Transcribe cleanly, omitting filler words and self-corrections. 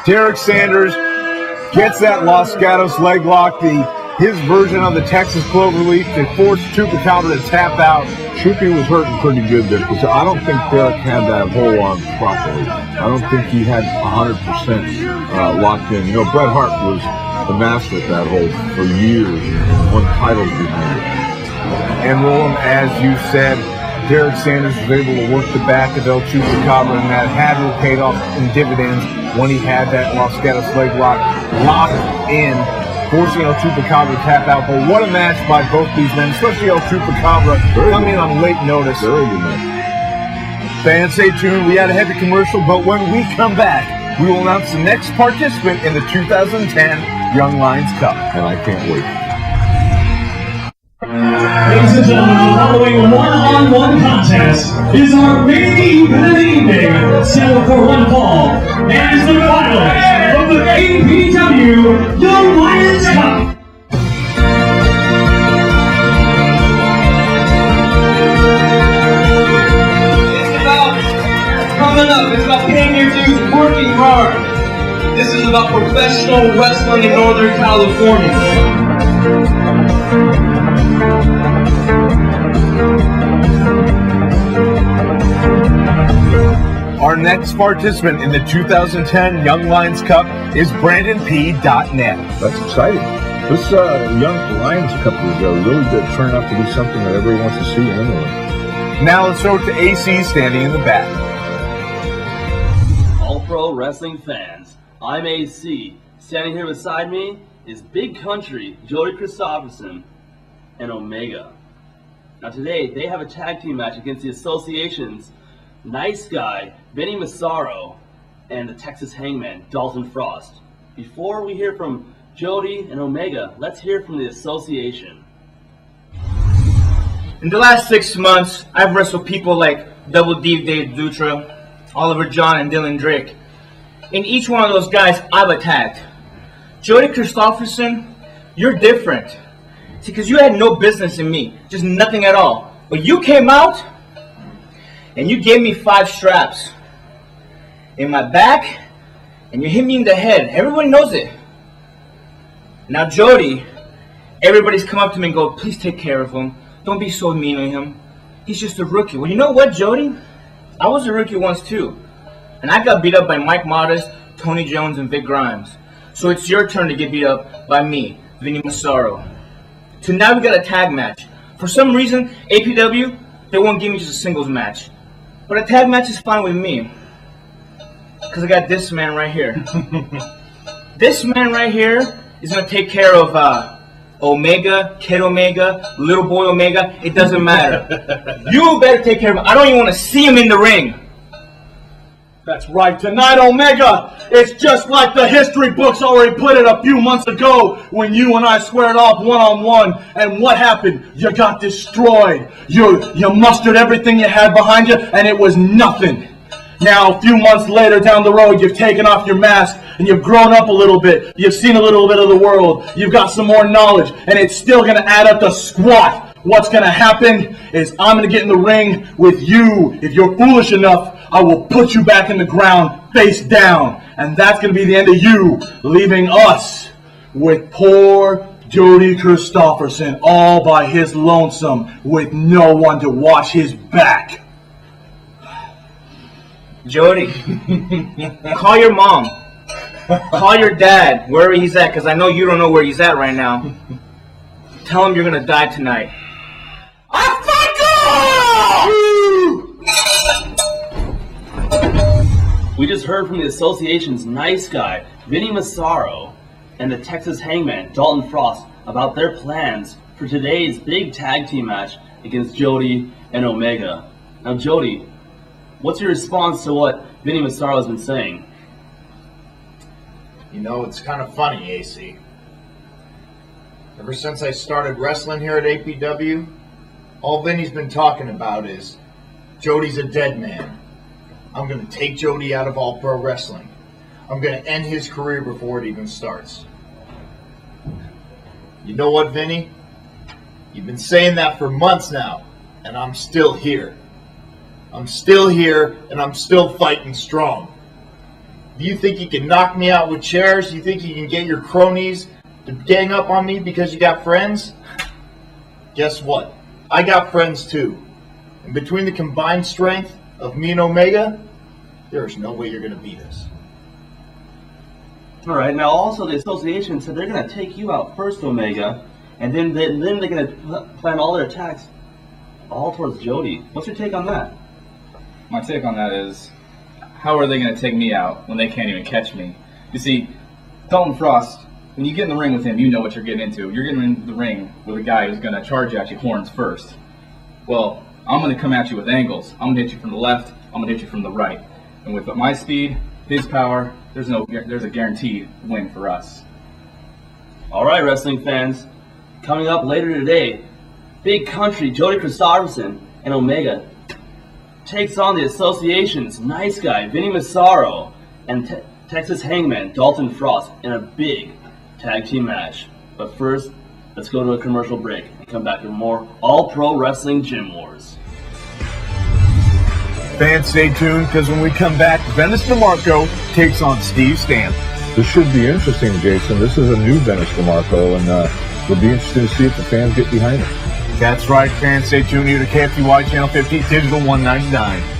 Derek Sanders gets that Los Gatos leg lock, his version of the Texas Cloverleaf to force Chupacabra to tap out. Chupi was hurting pretty good there because I don't think Derek had that hold on properly. I don't think he had 100% locked in. You know, Bret Hart was the master at that hold for years, won titles behind it. And Roland, as you said, Derek Sanders was able to work the back of El Chupacabra, and that had paid off in dividends when he had that Los Gatos leg lock locked in, forcing El Chupacabra to tap out. But what a match by both these men, especially El Chupacabra coming in on late notice. Very good match. Fans, stay tuned. We had to head to commercial, but when we come back, we will announce the next participant in the 2010 Young Lions Cup. And I can't wait. Ladies and gentlemen, the following one-on-one contest is our main event of the evening, scheduled for one fall, and is the finalist of the KFTY Young Lions Cup. It's about paying your dues and working hard. This is about professional wrestling in Northern California. Our next participant in the 2010 Young Lions Cup is BrandonP.net. That's exciting. This Young Lions Cup is really good. Turned out to be something that everybody wants to see in England. Now let's throw it to AC standing in the back. All pro wrestling fans, I'm AC. Standing here beside me is Big Country, Jody Christopherson, and Omega. Now today, they have a tag team match against the Association's Nice Guy, Vinny Massaro, and the Texas Hangman, Dalton Frost. Before we hear from Jody and Omega, let's hear from the Association. In the last 6 months, I've wrestled people like Double D Dave Dutra, Oliver John, and Dylan Drake. In each one of those guys, I've attacked. Jody Christopherson, you're different. See, because you had no business in me, just nothing at all. But you came out, and you gave me 5 straps in my back, and you hit me in the head. Everybody knows it. Now, Jody, everybody's come up to me and go, please take care of him. Don't be so mean to him. He's just a rookie. Well, you know what, Jody? I was a rookie once, too. And I got beat up by Mike Modest, Tony Jones, and Vic Grimes. So it's your turn to get beat up by me, Vinny Massaro. So now we got a tag match. For some reason, APW, they won't give me just a singles match. But a tag match is fine with me. Because I got this man right here. This man right here is going to take care of Omega, Kid Omega, Little Boy Omega. It doesn't matter. You better take care of him. I don't even want to see him in the ring. That's right. Tonight, Omega, it's just like the history books already put it a few months ago when you and I squared off one-on-one. And what happened? You got destroyed. You mustered everything you had behind you, and it was nothing. Now, a few months later down the road, you've taken off your mask, and you've grown up a little bit. You've seen a little bit of the world. You've got some more knowledge, and it's still going to add up to squat. What's going to happen is I'm going to get in the ring with you. If you're foolish enough, I will put you back in the ground, face down. And that's going to be the end of you, leaving us with poor Jody Christopherson all by his lonesome with no one to watch his back. Jody, call your mom. Call your dad, wherever he's at, because I know you don't know where he's at right now. Tell him you're going to die tonight. We just heard from the Association's Nice Guy, Vinny Massaro, and the Texas Hangman, Dalton Frost, about their plans for today's big tag team match against Jody and Omega. Now, Jody, what's your response to what Vinny Massaro has been saying? You know, it's kind of funny, AC. Ever since I started wrestling here at APW, all Vinny's been talking about is Jody's a dead man. I'm going to take Jody out of all pro wrestling. I'm going to end his career before it even starts. You know what, Vinny? You've been saying that for months now, and I'm still here. I'm still here, and I'm still fighting strong. Do you think you can knock me out with chairs? You think you can get your cronies to gang up on me because you got friends? Guess what? I got friends too. And between the combined strength of me and Omega, there's no way you're going to beat us. All right. Now, also the association said they're going to take you out first, Omega, and then they're going to plan all their attacks all towards Jody. What's your take on that? My take on that is, how are they going to take me out when they can't even catch me? You see, Dalton Frost, when you get in the ring with him, you know what you're getting into. You're getting in the ring with a guy who's going to charge at you horns first. Well, I'm going to come at you with angles. I'm going to hit you from the left. I'm going to hit you from the right. And with my speed, his power, there's a guaranteed win for us. All right, wrestling fans. Coming up later today, Big Country Jody Christopherson and Omega takes on the association's nice guy Vinny Massaro and Texas Hangman Dalton Frost in a big tag team match. But first, let's go to a commercial break and come back with more All Pro Wrestling Gym Wars. Fans, stay tuned, because when we come back, Venice DeMarco takes on Steve Stanley. This should be interesting, Jason. This is a new Venice DeMarco, and we'll be interested to see if the fans get behind it. That's right, fans. Stay tuned here to KFTY Channel 50, Digital 199.